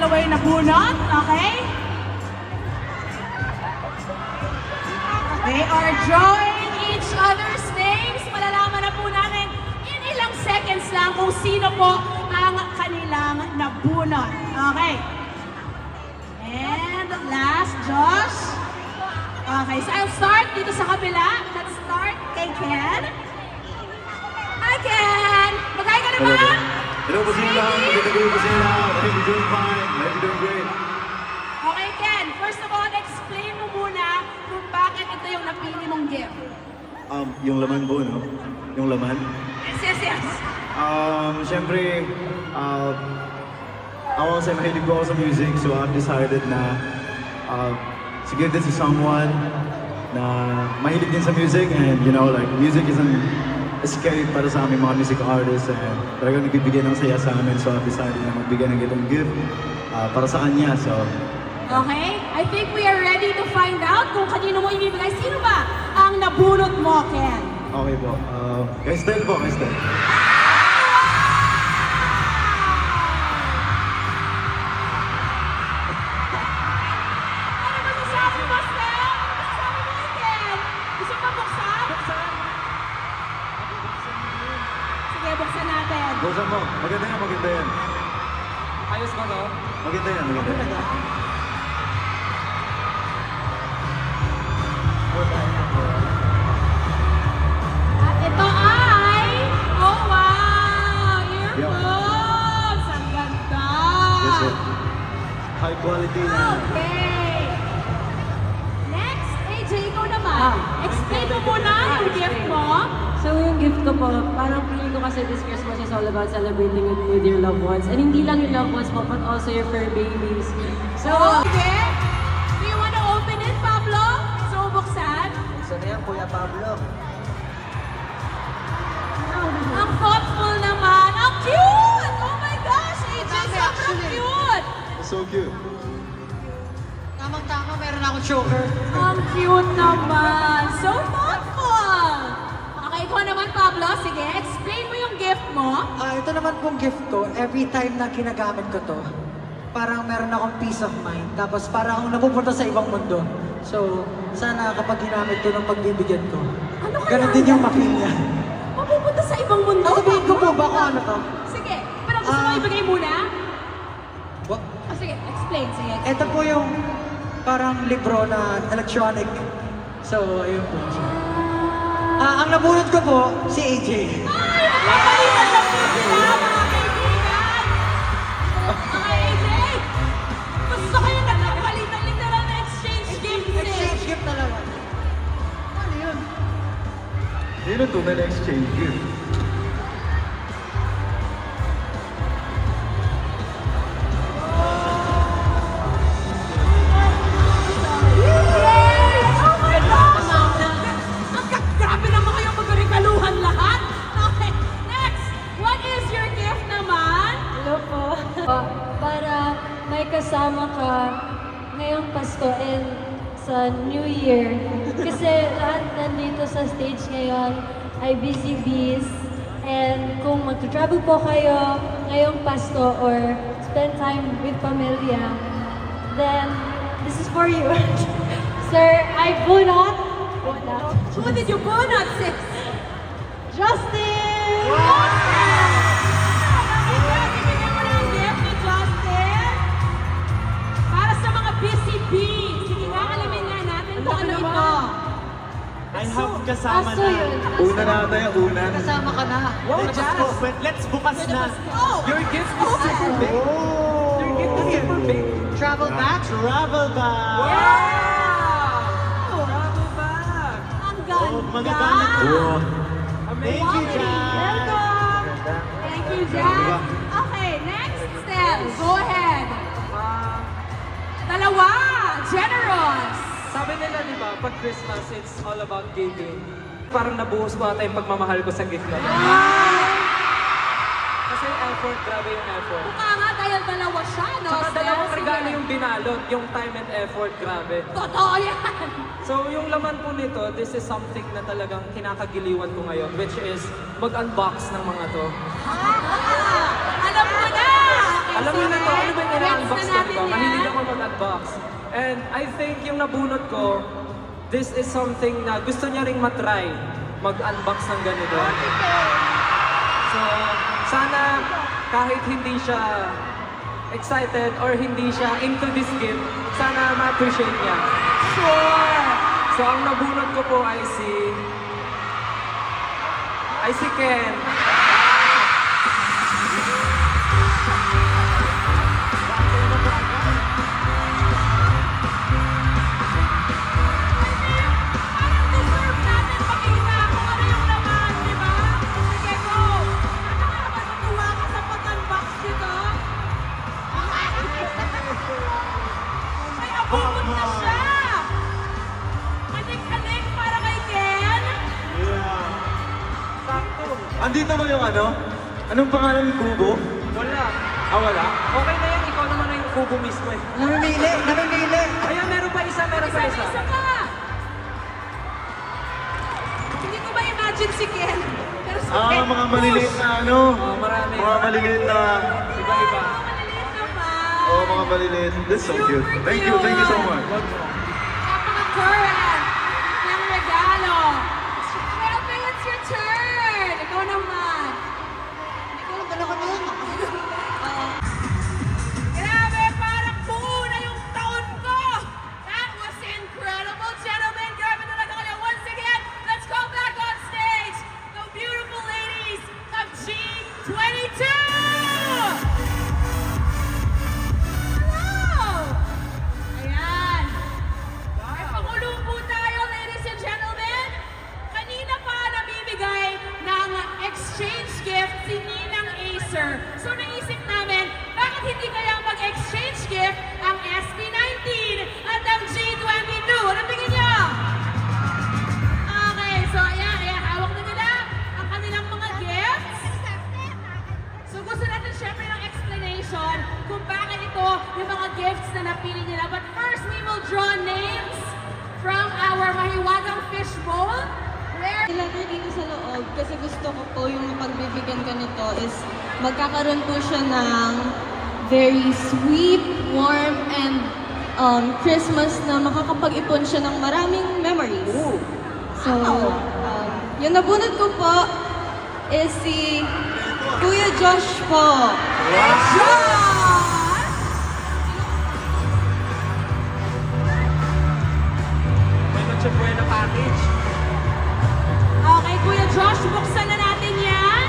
away na bunot, okay? They are drawing each other's names. Malalaman na po natin in ilang seconds lang kung sino po ang kanilang nabunot. Okay. And last, Josh. Okay, so I'll start dito sa kabila. Let's start kay Ken. Hi, Ken! Magay ka naman! Hello po sa inyo lahat. Magandang gabi po sa inyo lahat. I hope you're doing fine. I hope you're doing great. Okay, Ken. First of all, explain mo muna kung bakit ito yung napili mong gift. Yung laman po, no? Yung laman. Yes. Siyempre, ako kasi mahilig po ako sa music, so I've decided na to give this to someone na mahilig din sa music, and you know, like, music is an escape para sa aming mga music artists, and talagang nagbibigay ng saya sa amin, so I've decided na magbigay ng itong gift para sa kanya, so... Okay, I think we are ready to find out kung kanino mo ibibigay. Sino ba ang nabunot mo, Ken? Okay po, kay Stel po, kay Stel. Ano ba sasabi mo, Stel? Sabi mo kay Ken? Gusto mo buksan? Sige, buksan natin. Buksan mo, maganda yan. Ayos ba to? Maganda yan. At ito ay, oh wow, earphones! Ang ganda! Yes, sir. High quality na. Okay! Next, AJ, ikaw naman. Explain mo muna yung gift mo. So yung gift ko po, parang feeling ko kasi this Christmas is all about celebrating with your loved ones. And hindi lang your loved ones po, but also your fur babies. So, Sige. Do you want to open it, Pablo? So, buksan. Saan na yan, Kuya Pablo? Ang thoughtful naman. Ang cute! Oh my gosh, AJ, sobrang cute! So cute. Tamang-tama, meron akong choker. Ang cute naman. So thoughtful. Okay, ikaw naman, Pablo. Sige, explain mo yung gift mo. Ito naman pong gift ko, every time na ginagamit ko to, parang meron akong peace of mind. Tapos parang akong napupunta sa ibang mundo. So, sana kapag ginamit ko ng pagbibigyan ko, Ano kaya ganun din yung yan? mapil niya. Mapupunta sa ibang mundo. Sasabihin ko po ba kung ano to? Sige, pero gusto mo ibigay muna? What? Sige, explain. Sige, explain. Ito po yung parang libro na electronic. So, ayun po. Ang nabunod ko po, si AJ. Ay, magpapalitan na po sila, mga kaibigan! Okay, AJ! Gusto ko yung nagpapalitan, literal na exchange gift eh. Exchange gift talaga. Ano yun? Yun ang tunay na exchange gift. Yay! Oh my gosh! Grabe naman kayong magregaluhan lahat! Okay, next! What is your gift naman? hello po. Para may kasama ka ngayong Pasko and sa New Year. Kasi lahat nandito sa stage ngayon ay busy bees. And kung mag-travel po kayo ngayong Pasko or spend time with pamilya, then this is for you. Sir, I bunot. Who did you bunot, sis? Justin! Bibigyan mo na ang gift ni Justin. Para sa mga busy bees. Sige nga, alamin nga natin kung ano ito. I have kasama Aso na. yun. Una na ata yung una. Kasama ka na. Let's bukas na. Oh! Your gift is super big. Your gift is super big. Travel back? Travel bag. Travel bag. Ang Oh, ganda! magagamit ko. Oo. Thank you, Jack. Welcome! Thank you, Jack. Okay, next step. Go ahead. Dalawa! Generous! Sabi nila, di ba, pag Christmas, it's all about giving. Parang nabuhos ko ata yung pagmamahal ko sa gift na to. Kasi effort, grabe yung effort. Mukha nga dahil dalawa siya, no? Saka dalawang Sige. regalo yung binalot, yung time and effort, grabe. Totoo yan! So yung laman po nito, this is something na talagang kinakagiliwan ko ngayon, which is mag-unbox ng mga to. Alam mo na! Okay, Alam mo na to, ano ba yung ina-unbox Gets ko, na di ba? natin yan. Mahilig ako mag-unbox. And I think yung nabunot ko, this is something na gusto niya ring matry. Mag-unbox ng ganito. So, sana kahit hindi siya excited or hindi siya into this gift, sana ma-appreciate niya. Sure! So, ang nabunot ko po ay si Ken. Parang deserve natin makita kung ano yung laman, di ba? Sige, go! Ano ka naman natuwa ka sa pag-unbox nito? May abubot na siya! Kanik-kanik para kay Ken? Sakto. Andito ba yung ano? Anong pangalan ng kubo? Wala. Wala. Okay na yan, ikaw naman na yung kubo mismo eh. Namimili! Namimili! Ayan, meron pa isa. Isa pa! Hindi ko ma-imagine si Ken. Pero si Ken, Mga maliliit na ano? Oh, marami. Mga maliliit na... Iba-iba. maliliit naman. Oh, mga maliliit. That's so cute. Thank you so much. Napaka-current ng regalo. Shelby, it's your turn. Ikaw naman. Ikaw ang dalawa na yun. Grabe, parang buo na yung taon ko. That was incredible, gentlemen. Grabe talaga kayo. Once again, let's call back on stage the beautiful ladies of G22. Hello! Ayan. May pakulo po tayo, ladies and gentlemen. Kanina pa namimigay ng exchange gift si Ninang Acer. So naisip namin, bakit hindi kaya mag-exchange gift ang SB19 at ang G22? Ano tingin niyo? Okay, so ayan, hawak na nila ang kanilang mga gifts. So gusto natin syempre ng explanation kung bakit ito yung mga gifts na napili nila. But first, we will draw names from our mahiwagang fishbowl. Where Ilagay dito sa loob kasi gusto ko po yung pagbibigyan ganito is magkakaroon po siya ng very sweet, warm, and Christmas na makakapag-ipon siya ng maraming memories. So, yung nabunot ko po is si Kuya Josh po. May Noche Buena package. Okay, Kuya Josh, buksan na natin yan.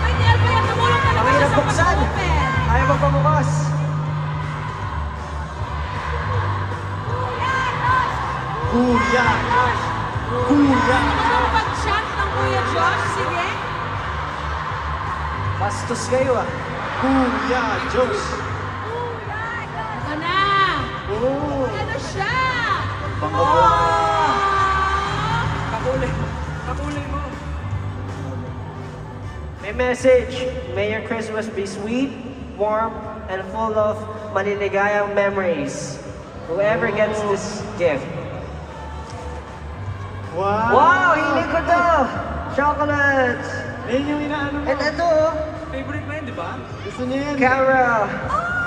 Ay, di Alpaya, tumulong talaga siya sa pag-open. Ayaw magpabukas! Kuya! Kuya! Ano bang pag-chant ng Kuya Josh? Sige. Bastos kayo ah! Kuya! Diyos! Ito na. Oo! Ano siya? Pangabot. Kakulay mo. May message. May your Christmas be sweet, warm, and full of maliligayang memories. Whoever gets this gift. Wow! Wow! Hiling ko to! Chocolates! Ayun yung inaano mo. And ito, oh, Favorite mo yun, di ba? Gusto niya yan. camera!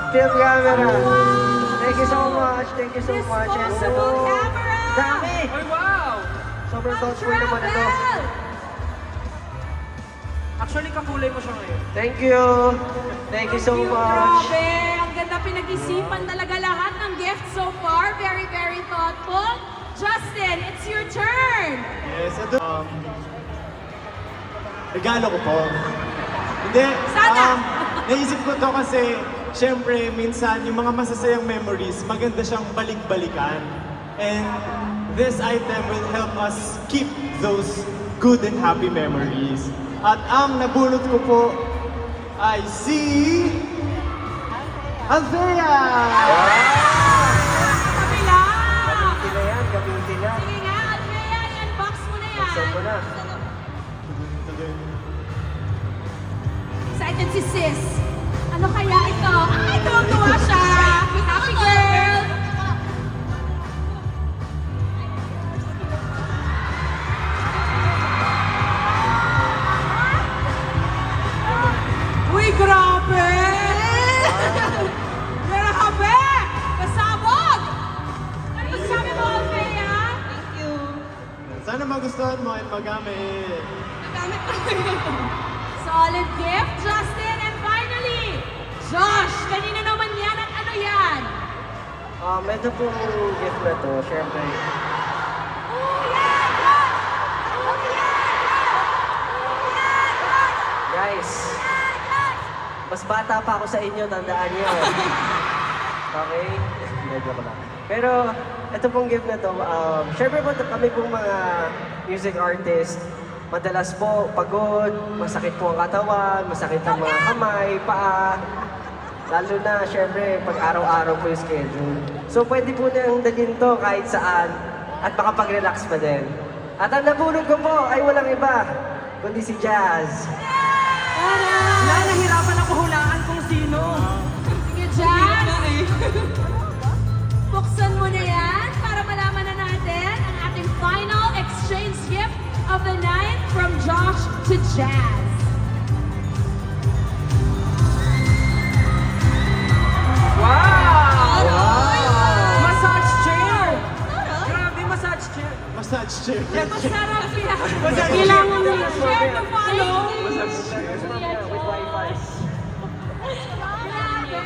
Film camera! Wow! Thank you so much! Thank you so much! And, Disposable oh, camera! dami! Ay, wow! Sobrang thoughtful naman ito. Travel! Actually, kakulay mo siya ngayon. Thank you! Thank you so Cute, much! Grabe! Ang ganda pinag-isipan talaga lahat ng gifts so far. Very, very thoughtful. Justin, it's your turn! Yes, ito. Regalo ko po. Hindi. Sana! Naisip ko to kasi, syempre, minsan, yung mga masasayang memories, maganda siyang balik-balikan. And this item will help us keep those good and happy memories. At ang nabulot ko po ay si... Althea! Kabila! Gamitin na yan, gamitin na. Sige nga, Althea, i-unbox mo na yan. Buksan ko na. Excited si sis. Ano kaya ito? Ay, tuwa siya! Happy girl! Uy, grabe! magustuhan mo at magamit. Nagamit ko yun. Solid gift, Justin. And finally, Josh, kanina naman yan at ano yan? Ito pong gift na to, syempre. Oh, yeah, Josh! Oh, yeah, Guys, mas bata pa ako sa inyo, tandaan niyo. Okay? Medyo ko lang. Pero, ito pong gift na to, syempre po kami pong mga music artist, madalas po pagod, masakit po ang katawan, masakit ang mga kamay, paa. Lalo na, syempre, pag araw-araw po yung schedule. So, pwede po nang dalhin to kahit saan at makapag-relax pa din. At ang nabulog ko po ay walang iba, kundi si Jazz. Nahihirapan ako hulaan kung sino. Sige, Jazz! Buksan mo na yan para malaman na natin ang ating final exchange gift of the night from Josh to Jazz. Wow! Massage chair! Grabe, massage chair. Massage chair. Masarap yan. Kailangan mo share to follow. With Wi-Fi. Grabe.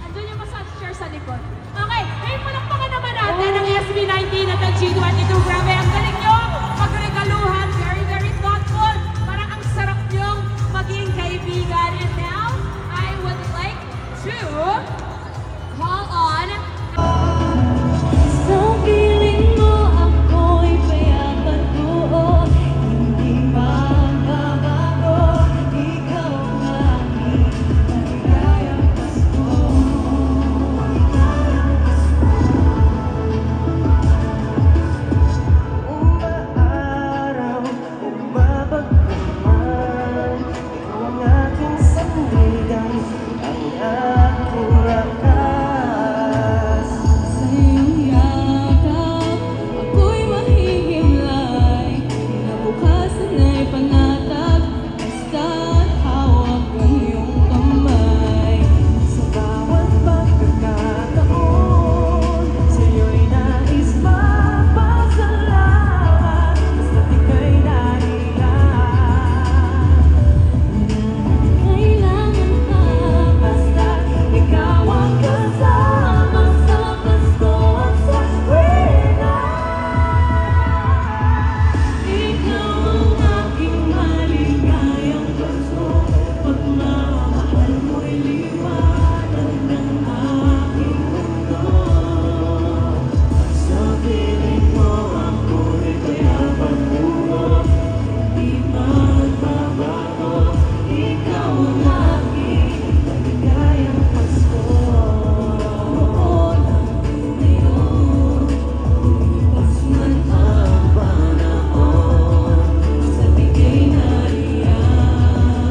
Andun yung massage chair sa likod. Okay, ngayon palakpakan naman natin ang SB19 at ang G22. Grabe, ang galing nyo. Pagregaluhan, very, very thoughtful. Parang ang sarap nyong maging kaibigan. And now, I would like to call on Sa piling mo ako'y payapan buo, hindi magbabago, ikaw ang aking maligayang Pasko. Umaaraw, umabagman, ikaw ang aking sandigan, ang aking lakas. Sa iyong yakap, ako'y mahihimlay, kinabukasan ay panatag, basta't hawak ang iyong kamay. Sa bawat pagkakataon, sa'yo'y nais mapasalamat, basta't ika'y nariyan. Kailangan pa, basta't ikaw ang kasama sa Pasko at sa tuwina. Ikaw ang aking maligayang Pasko, pagmamahal mo'y liwanag ng aking mundo. Sa piling mo ako'y payapan buo, hindi magbabago, ikaw ang aking maligayang Pasko. Oo, ngayon, lumipas man ang panahon, sa bigay na riyan.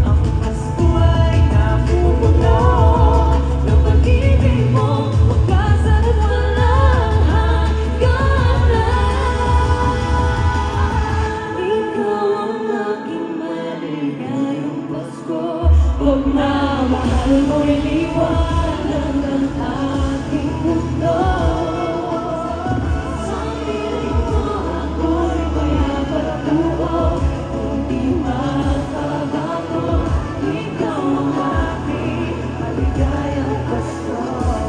Ang Pasko ay napupuno ng pag-ibig mo, wagas at walang hangganan. Ikaw ang aking maligayang Pasko, pagmamahal mo'y liwanag ng aking mundo. Sa piling mo ako'y payapat buo, hindi magbabago, ikaw ang aking maligayang Pasko.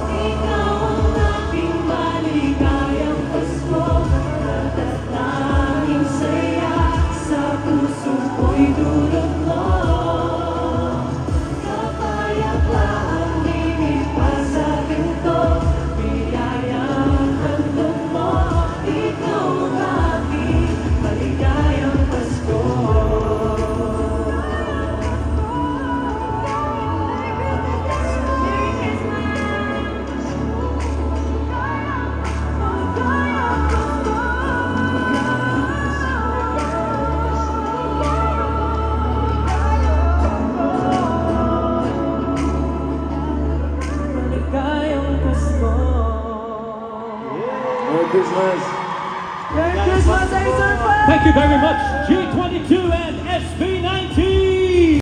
Ikaw ang aking maligayang Pasko, natatanging saya sa puso ko'y dulot mo. Kapayapaan lilipas sa ginto, biyayang handog mo, ikaw ang aking maligayang Pasko. Maligayang Pasko. Merry Christmas. Merry Christmas, Acer Fans! Thank you very much, G22